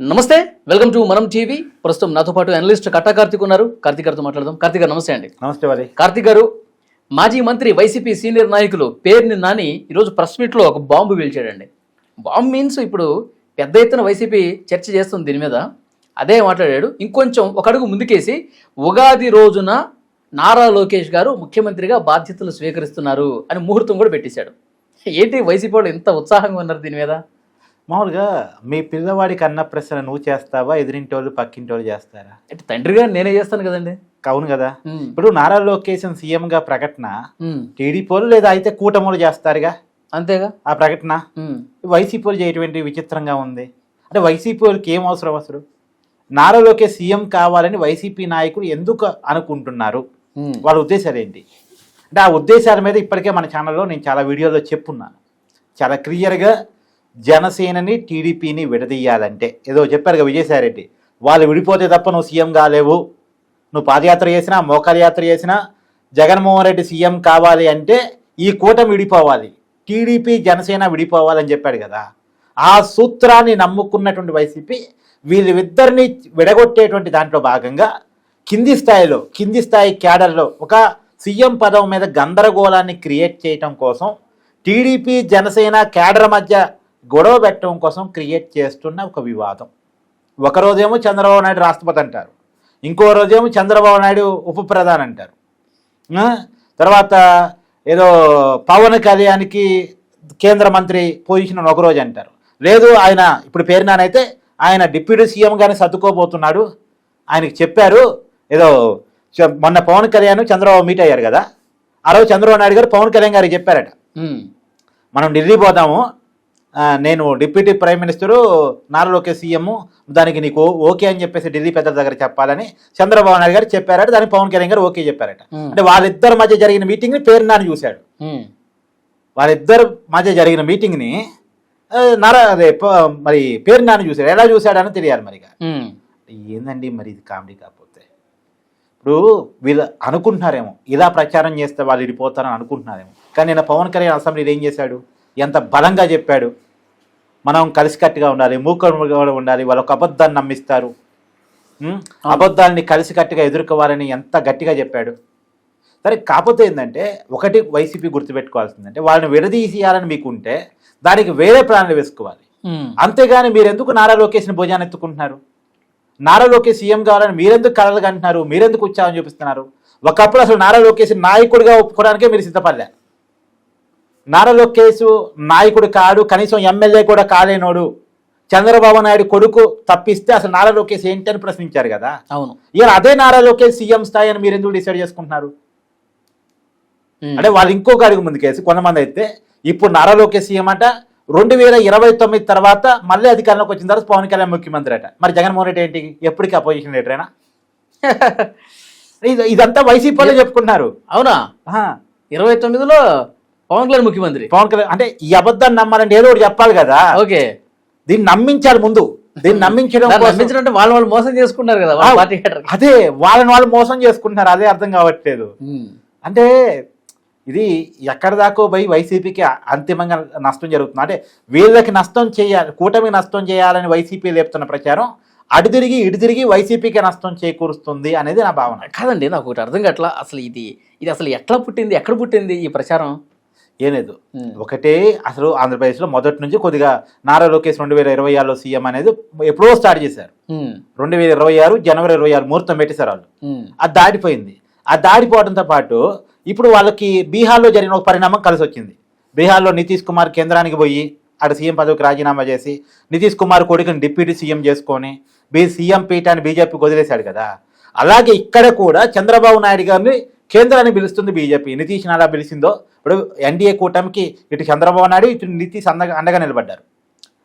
నమస్తే, welcome to మనం TV. ప్రస్తుతం నాతో పాటు అనలిస్ట్ కట్టా కార్తిక్ ఉన్నారు. కార్తిక్ గారితో మాట్లాడదాం. కార్తిక్ గారు నమస్తే అండి. నమస్తే వారి. కార్తిక్ గారు, మాజీ మంత్రి వైసీపీ సీనియర్ నాయకులు పేర్ని నాని ఈరోజు ప్రెస్ మీట్లో ఒక బాంబు పేల్చాడండి. బాంబు మీన్స్ ఇప్పుడు పెద్ద ఎత్తున వైసీపీ చర్చ చేస్తుంది దీని మీద. అదే మాట్లాడాడు. ఇంకొంచెం ఒక అడుగు ముందుకేసి ఉగాది రోజున నారా లోకేష్ గారు ముఖ్యమంత్రిగా బాధ్యతలు స్వీకరిస్తున్నారు అని ముహూర్తం కూడా పెట్టేశాడు. ఏంటి వైసీపీ వాళ్ళు ఎంత ఉత్సాహంగా ఉన్నారు దీని మీద? మామూలుగా మీ పిల్లవాడికి అన్న ప్రశ్న నువ్వు చేస్తావా, ఎదిరింటి వాళ్ళు పక్కింటి వాళ్ళు చేస్తారా? అంటే తండ్రిగా నేనే చేస్తాను కదండి. అవును కదా. ఇప్పుడు నారా లోకేష్ సీఎం గా ప్రకటన టీడీపీ వాళ్ళు లేదా అయితే కూటములు చేస్తారుగా, అంతేగా ఆ ప్రకటన. వైసీపీ వాళ్ళు చేయటువంటి విచిత్రంగా ఉంది. అంటే వైసీపీ వాళ్ళకి ఏం అవసరం అసలు? నారా లోకేష్ సీఎం కావాలని వైసీపీ నాయకులు ఎందుకు అనుకుంటున్నారు? వాళ్ళ ఉద్దేశాలు ఏంటి? అంటే ఆ ఉద్దేశాల మీద ఇప్పటికే మన ఛానల్లో నేను చాలా వీడియోలో చెప్పున్నాను. చాలా క్లియర్గా జనసేనని టీడీపీని విడదీయాలంటే ఏదో చెప్పారు కదా విజయసాయిరెడ్డి, వాళ్ళు విడిపోతే తప్ప నువ్వు సీఎం కాలేవు, నువ్వు పాదయాత్ర చేసినా మోకాల యాత్ర చేసినా జగన్మోహన్ రెడ్డి సీఎం కావాలి అంటే ఈ కూటమి విడిపోవాలి, టీడీపీ జనసేన విడిపోవాలని చెప్పాడు కదా. ఆ సూత్రాన్ని నమ్ముకున్నటువంటి వైసీపీ వీళ్ళిద్దరిని విడగొట్టేటువంటి దాంట్లో భాగంగా కింది స్థాయి క్యాడర్లో ఒక సీఎం పదవి మీద గందరగోళాన్ని క్రియేట్ చేయటం కోసం టీడీపీ జనసేన క్యాడర్ మధ్య గొడవ పెట్టడం కోసం క్రియేట్ చేస్తున్న ఒక వివాదం. ఒకరోజేమో చంద్రబాబు నాయుడు రాష్ట్రపతి అంటారు, ఇంకో రోజేమో చంద్రబాబు నాయుడు ఉప ప్రధాని అంటారు, తర్వాత ఏదో పవన్ కళ్యాణ్కి కేంద్ర మంత్రి పొజిషన్ ఒకరోజు అంటారు. లేదు ఆయన ఇప్పుడు పేరునానైతే ఆయన డిప్యూటీ సీఎంగానే సర్దుకోబోతున్నాడు, ఆయనకి చెప్పారు. ఏదో మొన్న పవన్ కళ్యాణ్ చంద్రబాబు మీట్ అయ్యారు కదా, ఆ రోజు చంద్రబాబు నాయుడు గారు పవన్ కళ్యాణ్ గారికి చెప్పారట, మనం ఢిల్లీ పోదాము, నేను deputy prime minister Nara Lokesh CM, దానికి నీకు ఓకే అని చెప్పేసి ఢిల్లీ పెద్దల దగ్గర చెప్పాలని చంద్రబాబు నాయుడు గారు చెప్పారట. దానికి పవన్ కళ్యాణ్ గారు ఓకే చెప్పారట. అంటే వాళ్ళిద్దరి మధ్య జరిగిన మీటింగ్ని పేరు నాని చూశాడు. వాళ్ళిద్దరు మధ్య జరిగిన మీటింగ్ని మరి పేరు నాని చూశాడు. ఎలా చూశాడని తెలియాలి మరిగా. ఏందండి మరి ఇది కామెడీ కాకపోతే? ఇప్పుడు వీళ్ళు అనుకుంటున్నారేమో ఇలా ప్రచారం చేస్తే వాళ్ళు విడిపోతారని అనుకుంటున్నారేమో, కానీ నేను పవన్ కళ్యాణ్ అసెంబ్లీలో ఏం చేశాడు, ఎంత బలంగా చెప్పాడు, మనం కలిసికట్టుగా ఉండాలి, మూకగా ఉండాలి, వాళ్ళు ఒక అబద్ధాన్ని నమ్మిస్తారు, అబద్ధాలని కలిసికట్టుగా ఎదుర్కోవాలని ఎంత గట్టిగా చెప్పాడు. సరే, కాకపోతే ఏంటంటే ఒకటి వైసీపీ గుర్తుపెట్టుకోవాల్సిందంటే వాళ్ళని విడదీసేయాలని మీకుంటే దానికి వేరే ప్లాన్లు వేసుకోవాలి. అంతేగాని మీరు ఎందుకు నారా లోకేష్ని భుజాన్ని ఎత్తుకుంటున్నారు? నారా లోకేష్ సీఎం కావాలని మీరెందుకు కలలు కంటున్నారు? మీరెందుకు ఉత్సాహం చూపిస్తున్నారు? ఒకప్పుడు అసలు నారా లోకేష్ నాయకుడిగా ఒప్పుకోవడానికే మీరు సిద్ధపడలే. నారా లోకేష్ నాయకుడు కాడు, కనీసం ఎమ్మెల్యే కూడా కాలేనోడు, చంద్రబాబు నాయుడు కొడుకు తప్పిస్తే అసలు నారా లోకేష్ ఏంటి అని ప్రశ్నించారు కదా. అవును, ఈయన అదే నారా లోకేష్ సీఎం స్థాయి అని మీరు ఎందుకు డిసైడ్ చేసుకుంటున్నారు? అంటే వాళ్ళు ఇంకొక అడుగు ముందుకేసి కొంతమంది అయితే ఇప్పుడు నారా లోకేష్ సీఎం అంట 2029 తర్వాత మళ్ళీ అధికారంలోకి వచ్చిన తర్వాత పవన్ కళ్యాణ్ ముఖ్యమంత్రి అట. మరి జగన్మోహన్ రెడ్డి ఏంటి, ఎప్పటికీ అపోజిషన్ లీడరేనా? ఇదంతా వైసీపీలో చెప్పుకుంటున్నారు. అవునా? 29లో పవన్ కళ్యాణ్ ముఖ్యమంత్రి. పవన్ కళ్యాణ్ అంటే ఈ అబద్ధాన్ని నమ్మాలంటే ఏదో ఒకటి చెప్పాలి కదా. ఓకే, దీన్ని నమ్మించాలి ముందు. దీన్ని నమ్మించడం అంటే వాళ్ళు మోసం చేసుకుంటారు కదా. అదే వాళ్ళు మోసం చేసుకుంటున్నారు, అదే అర్థం కావట్లేదు. అంటే ఇది ఎక్కడి దాకో పోయి వైసీపీకి అంతిమంగా నష్టం జరుగుతుంది. అంటే వీళ్ళకి నష్టం చేయాలి, కూటమికి నష్టం చేయాలని వైసీపీ లేపుతున్న ప్రచారం ఇటు తిరిగి వైసీపీకి నష్టం చేకూరుస్తుంది అనేది నా భావన. కాదండి, నాకు ఒకటి అర్థం కావట్లా. అసలు ఇది అసలు ఎట్లా పుట్టింది, ఎక్కడ పుట్టింది ఈ ప్రచారం? ఏం లేదు, ఒకటే అసలు ఆంధ్రప్రదేశ్లో మొదటి నుంచి కొద్దిగా నారా లోకేష్ 2026లో సీఎం అనేది ఎప్పుడో స్టార్ట్ చేశారు. 2026 జనవరి 26 ముహూర్తం పెట్టేశారు వాళ్ళు. అది దాటిపోయింది. ఆ దాడిపోవడంతో పాటు ఇప్పుడు వాళ్ళకి బీహార్లో జరిగిన ఒక పరిణామం కలిసి వచ్చింది. బీహార్లో నితీష్ కుమార్ కేంద్రానికి పోయి అక్కడ సీఎం పదవికి రాజీనామా చేసి నితీష్ కుమార్ కొడుకుని డిప్యూటీ సీఎం చేసుకొని సీఎం పీఠాన్ని బీజేపీకి వదిలేశాడు కదా. అలాగే ఇక్కడ కూడా చంద్రబాబు నాయుడు గారిని కేంద్రాన్ని పిలుస్తుంది బీజేపీ. నితీష్ని అలా పిలిచిందో ఇప్పుడు ఎన్డీఏ కూటమికి ఇటు చంద్రబాబు నాయుడు ఇటు నితీష్ అండగా నిలబడ్డారు.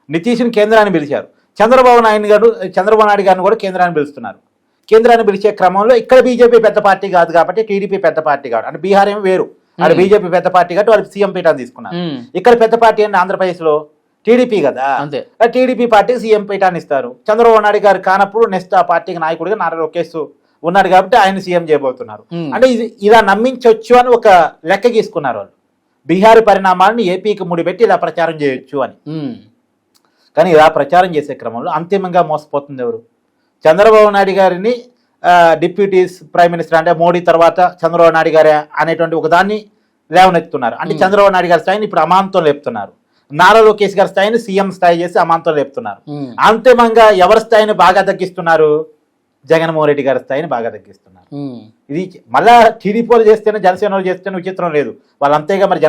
నితీష్ని కేంద్రాన్ని పిలిచారు, చంద్రబాబు నాయుడు గారిని కూడా కేంద్రాన్ని పిలుస్తున్నారు. కేంద్రాన్ని పిలిచే క్రమంలో ఇక్కడ బీజేపీ పెద్ద పార్టీ కాదు కాబట్టి టీడీపీ పెద్ద పార్టీ కాదు, అంటే బీహార్ ఏమో వేరు, అక్కడ బీజేపీ పెద్ద పార్టీ కాబట్టి వాళ్ళు సీఎం పీఠాన్ని తీసుకున్నారు. ఇక్కడ పెద్ద పార్టీ అంటే ఆంధ్రప్రదేశ్లో టీడీపీ కదా, టీడీపీ పార్టీకి సీఎం పీఠాన్ని ఇస్తారు. చంద్రబాబు నాయుడు గారు కానప్పుడు నెక్స్ట్ ఆ పార్టీకి నాయకుడిగా నారా లోకేష్ ఉన్నాడు కాబట్టి ఆయన సీఎం చేయబోతున్నారు. అంటే ఇలా నమ్మించవచ్చు అని ఒక లెక్క గీసుకున్నారు వాళ్ళు. బీహార్ పరిణామాలను ఏపీకి ముడిపెట్టి ఇలా ప్రచారం చేయొచ్చు అని. కానీ ఇలా ప్రచారం చేసే క్రమంలో అంతిమంగా మోసపోతుంది ఎవరు? చంద్రబాబు నాయుడు గారిని డిప్యూటీ ప్రైమ్ మినిస్టర్ అంటే మోడీ తర్వాత చంద్రబాబు నాయుడు గారే అనేటువంటి ఒక దాన్ని లేవనెత్తుతున్నారు. అంటే చంద్రబాబు నాయుడు గారి స్థాయిని ఇప్పుడు అమాంతం లేపుతున్నారు. నారా లోకేష్ గారి స్థాయిని సీఎం స్థాయి చేసి అమాంతం లేపుతున్నారు. అంతిమంగా ఎవరి స్థాయిని బాగా తగ్గిస్తున్నారు? జగన్మోహన్ రెడ్డి గారి స్థాయిని బాగా తగ్గిస్తున్నారు. ఇది మళ్ళా టీడీపీలు చేస్తేనే జనసేన చేస్తేనే విచిత్రం లేదు. వాళ్ళు అంతేగా మరి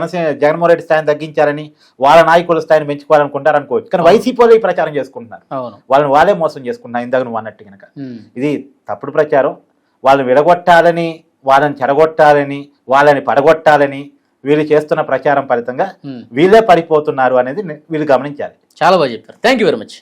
జగన్మోహన్ రెడ్డి స్థాయిని తగ్గించారని వాళ్ళ నాయకుల స్థాయిని పెంచుకోవాలనుకుంటారు అనుకోవచ్చు. కానీ వైసీపీలో ఈ ప్రచారం చేసుకుంటున్నారు. వాళ్ళే మోసం చేసుకుంటున్నారు. ఇందాక నువ్వు అన్నట్టు కనుక ఇది తప్పుడు ప్రచారం. వాళ్ళని విడగొట్టాలని, వాళ్ళని చెడగొట్టాలని, వాళ్ళని పడగొట్టాలని వీళ్ళు చేస్తున్న ప్రచారం ఫలితంగా వీళ్ళే పడిపోతున్నారు అనేది వీళ్ళు గమనించాలి. చాలా బాగా చెప్పారు. Thank you very much.